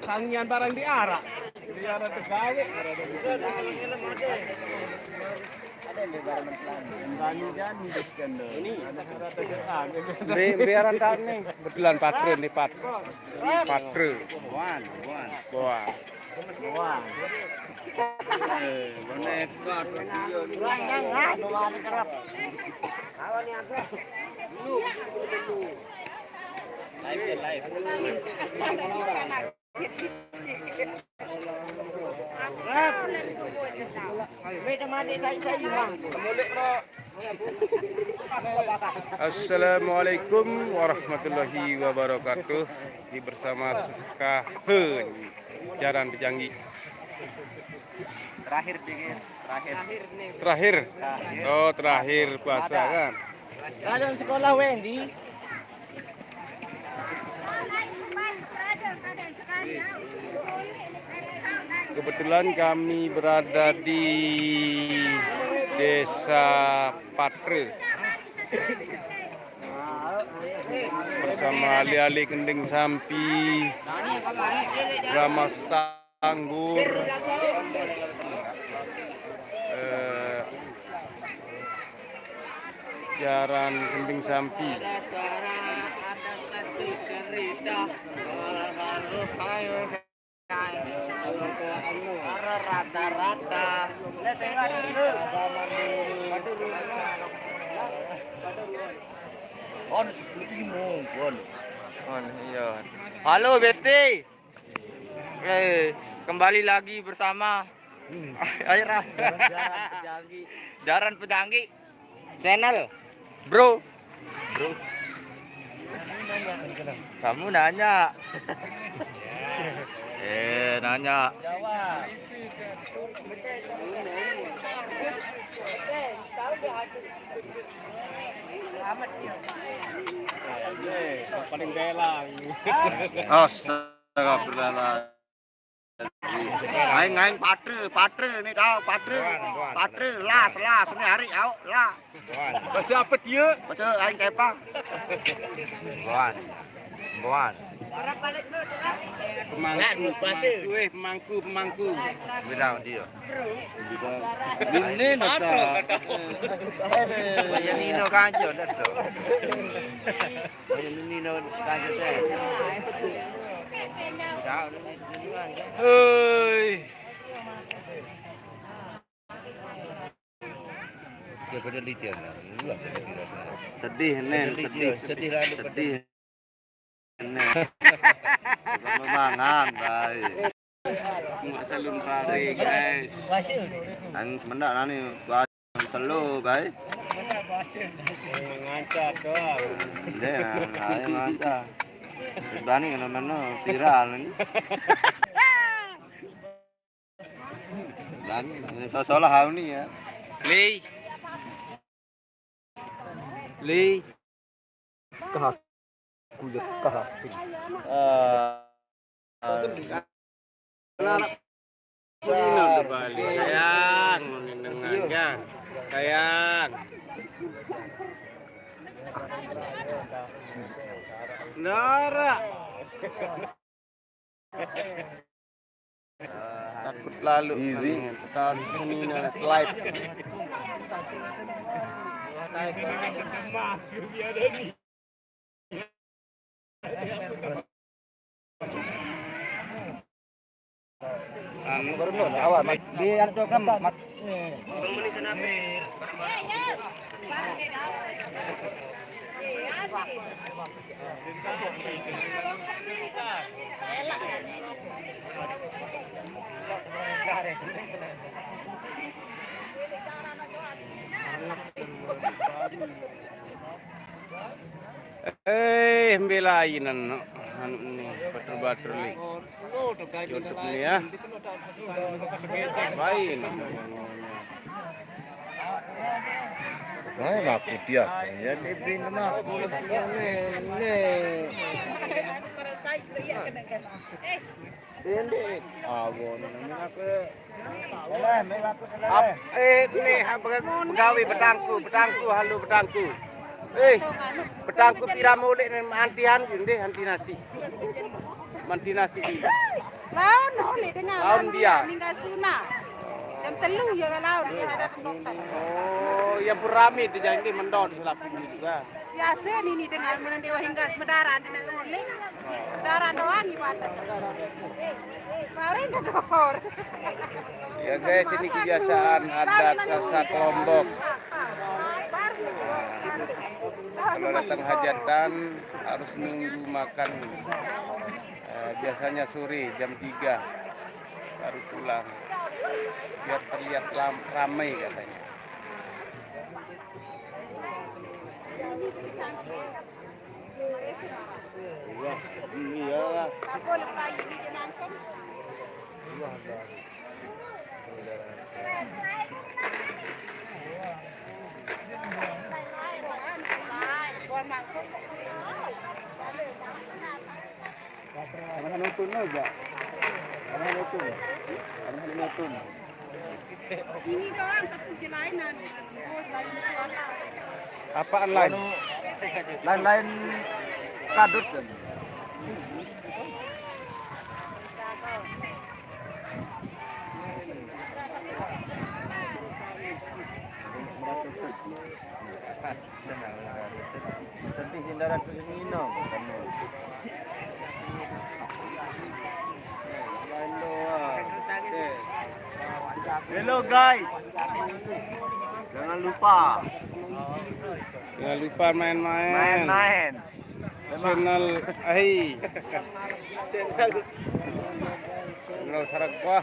Sangian barang di arah. Di arah Tegawe. Biaran tahun nih. Betulan patre nih patre. Buan. Boneka. Live. Assalamualaikum warahmatullahi wabarakatuh. Di bersama Kahun Jaran Pejanggi. Terakhir. Oh, terakhir puasa kan. Dalam sekolah Wendy. Kebetulan kami berada di Desa Patre bersama ali-ali Kending Sampi, Ramas Tanggur, Jaran Kending Sampi. Rata-rata. Halo Besti. Kembali lagi bersama Jaran Pejanggi channel. Bro. Kamu nanya. Nanya. Paling bela. Astagfirullah. Aing patre nih tau patre las ini hari au lah. Bahasa apa dia? Baca aing kepang. Boan. Pemangku. Bilang dia. Ini nada. Banyak nino kanjo dah tu. Banyak nino kanjo dah. Hei. Dia penelitian lah. Sedih nen, sedih lah. nen. Memangan baik. Mak salun pare guys. Ang semendak nani selo baik. Ngancak doang. Deh, ayo ngaca. Bani mana viral ini. Dan salah hal ni ya. Li. Anak Punino terbalik. Sayang, mendengarkan. Sayang. Nara. Takut lalu. Tahun Punino live. Biar tu kan mat. Belain anu ni batur-batur li. YouTube ini ya. Main. Ay, maku dia. Ya dibin maku ini. Awon aku. Nih pegawai betangku, halo betangku. Betangku pira molek antihan anti nasi. Manti nasi dia. Lawan oleh dengan Lawan dia. Ninggal sunah. Jam telu ya kan lawan dia ada dokter. Oh, ya berami di jalan ini mendor selapin juga. Biasa ini dengan menanti hingga semedaran dengan oleh. Semedaran doang gimana sekarang. Kemarin ke dor. Ya guys, ini kebiasaan adat Sasak Lombok. Kalau datang hajatan harus nunggu makan. Biasanya sore jam 3 baru pulang. Biar terlihat ramai katanya. Iya. Tak boleh lagi di nangkep. Ini doang tapi jelainan. Apaan lain? Lain-lain kadut. Tapi hindaran kesini lain doang. Hello guys. Jangan lupa Jangan lupa main-main. Main-main. Channel Channel Sarakwa.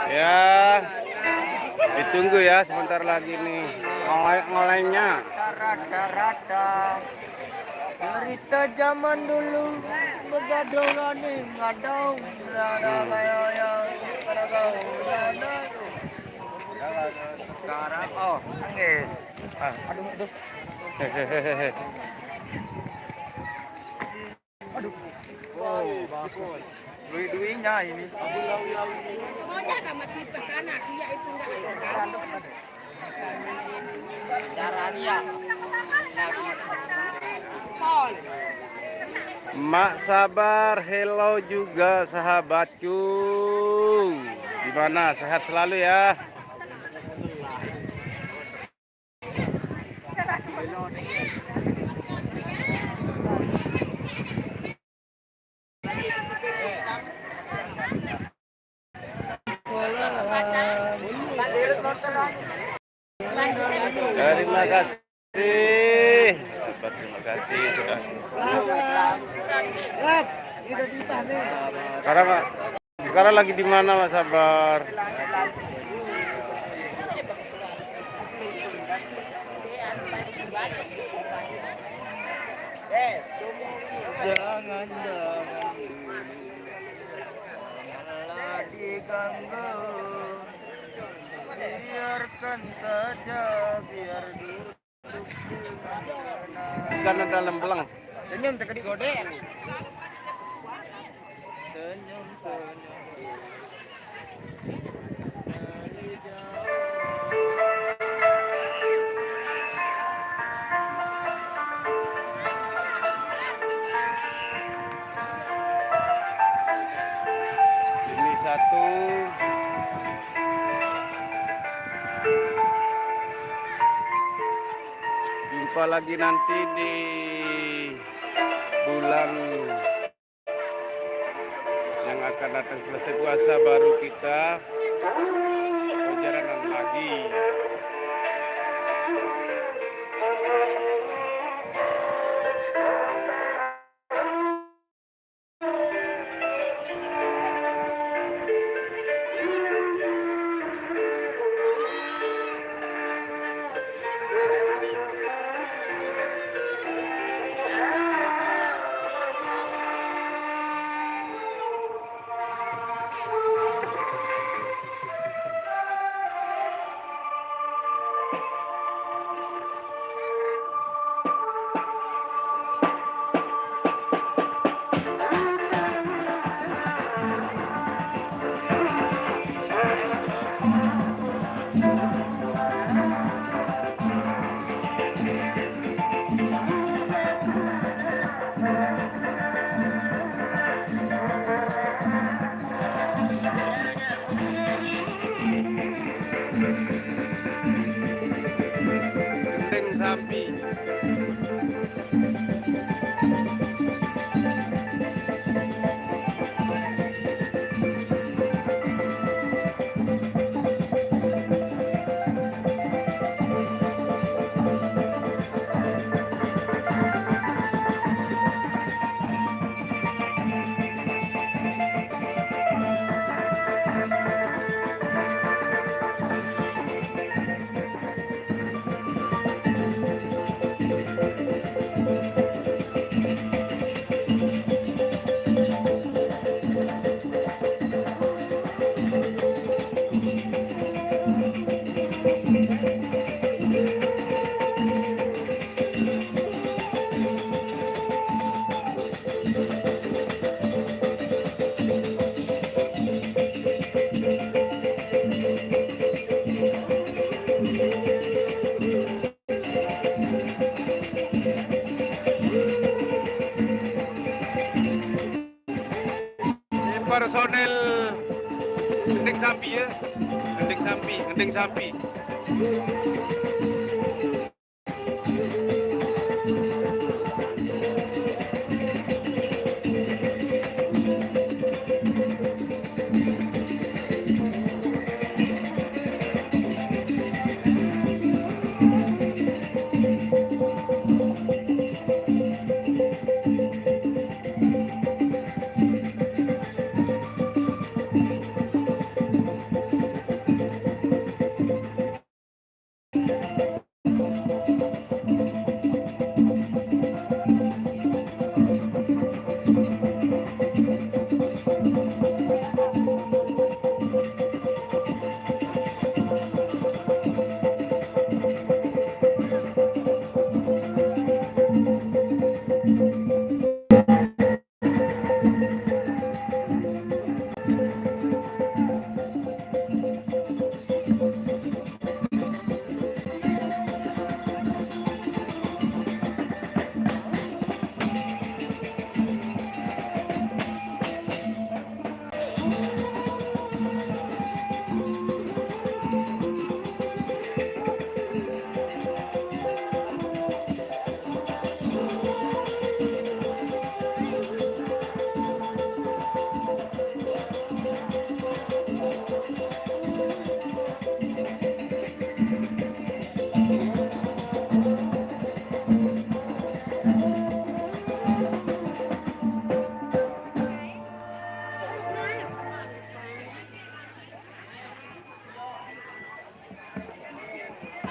Ya, ditunggu ya sebentar lagi nih ngolengnya. Rada-rada cerita zaman dulu begadang nih ngadong sekarang angin aduh Hehehe. dui-duinya ini Mau jaga mati anak dia itu enggak. cara dia Mak Sabar, hello juga sahabatku. Gimana? Sehat selalu ya. Terima kasih. Terima kasih sudah. Sekarang lagi di mana Mas Sabar? jangan malah diganggu biarkan saja biar duduk Ikan ada lembelang. senyum tegak digoden Ini satu. Jumpa lagi nanti di bulan yang akan datang selesai puasa baru kita perjalanan lagi. personel gending sapi ya. Gending sapi.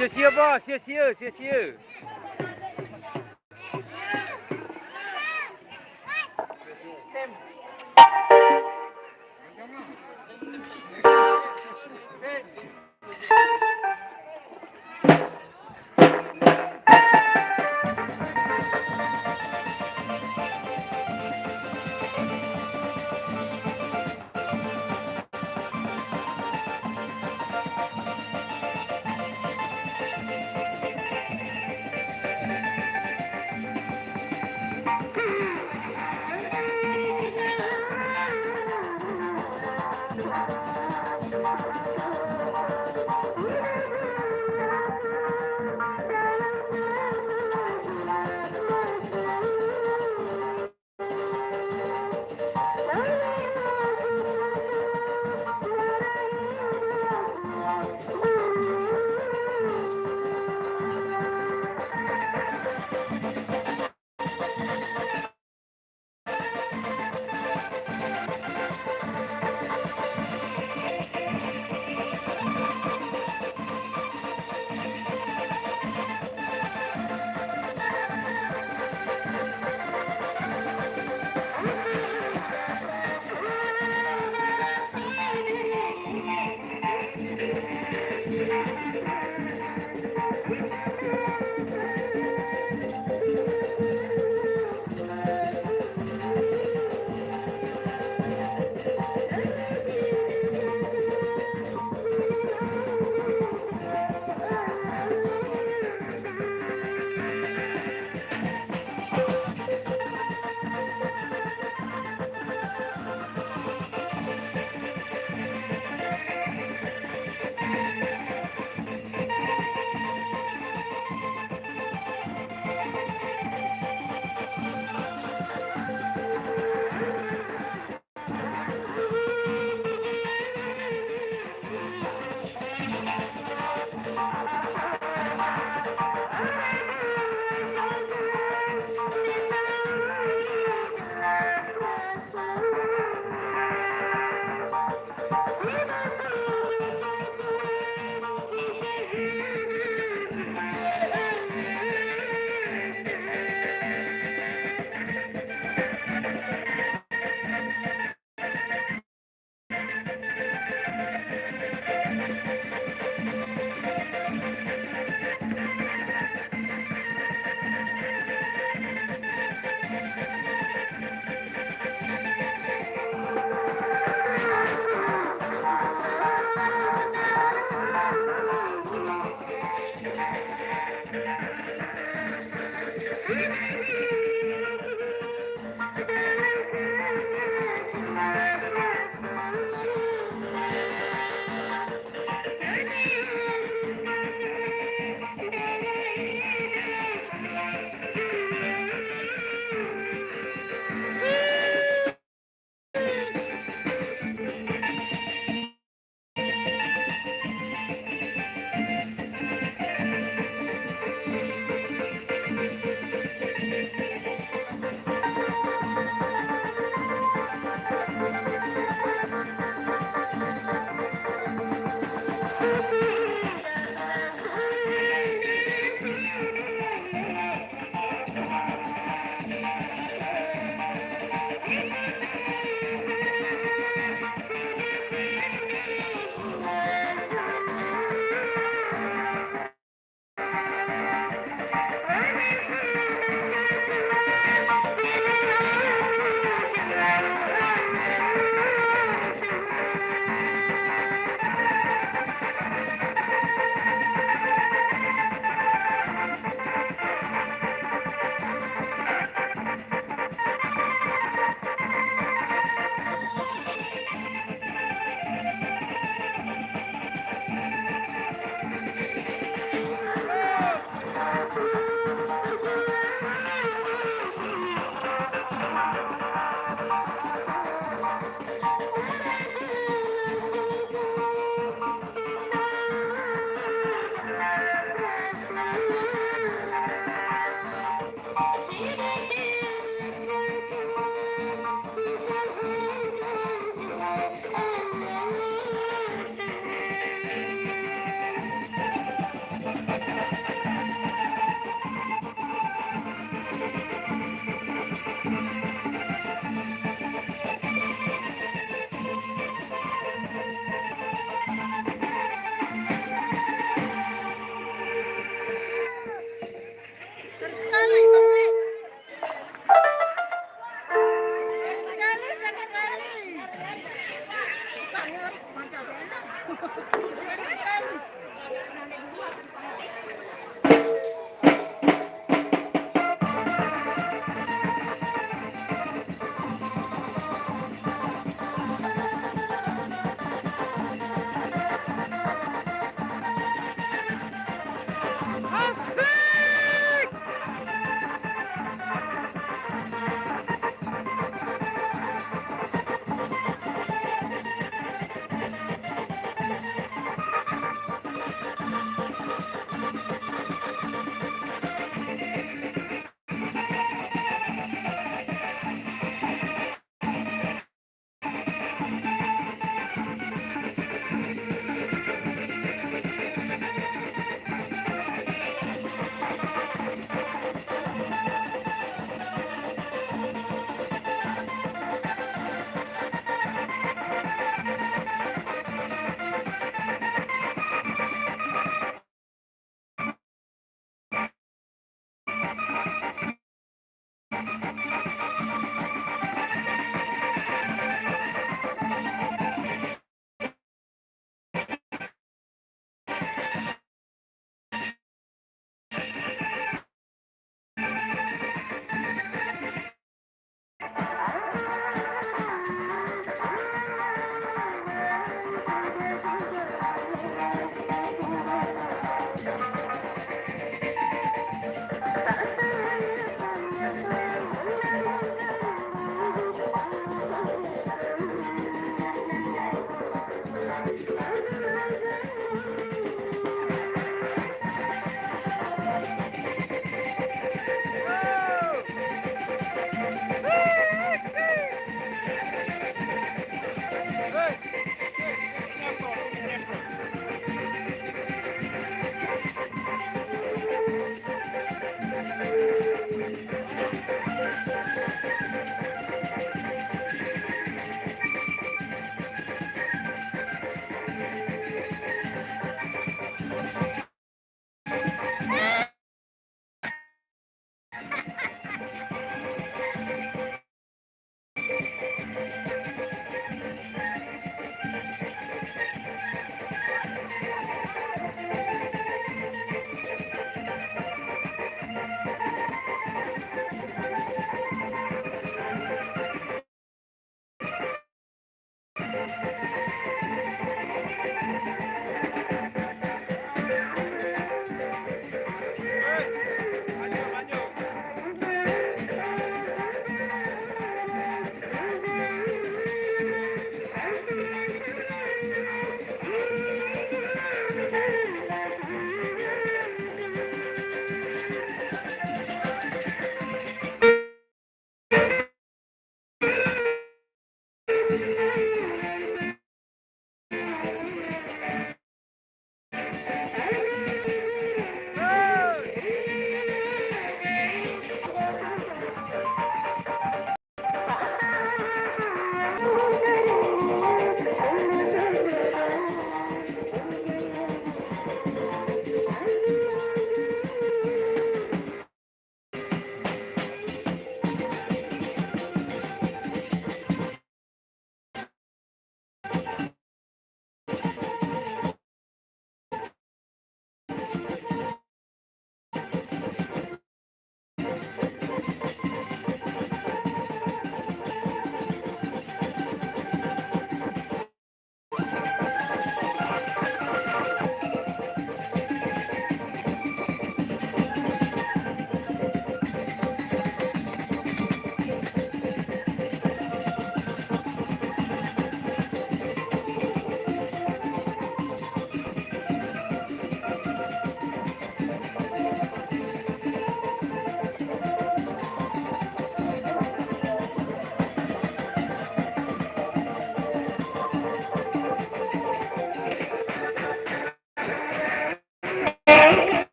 Sia-sia bos, sia-sia.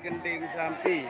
gending sampi.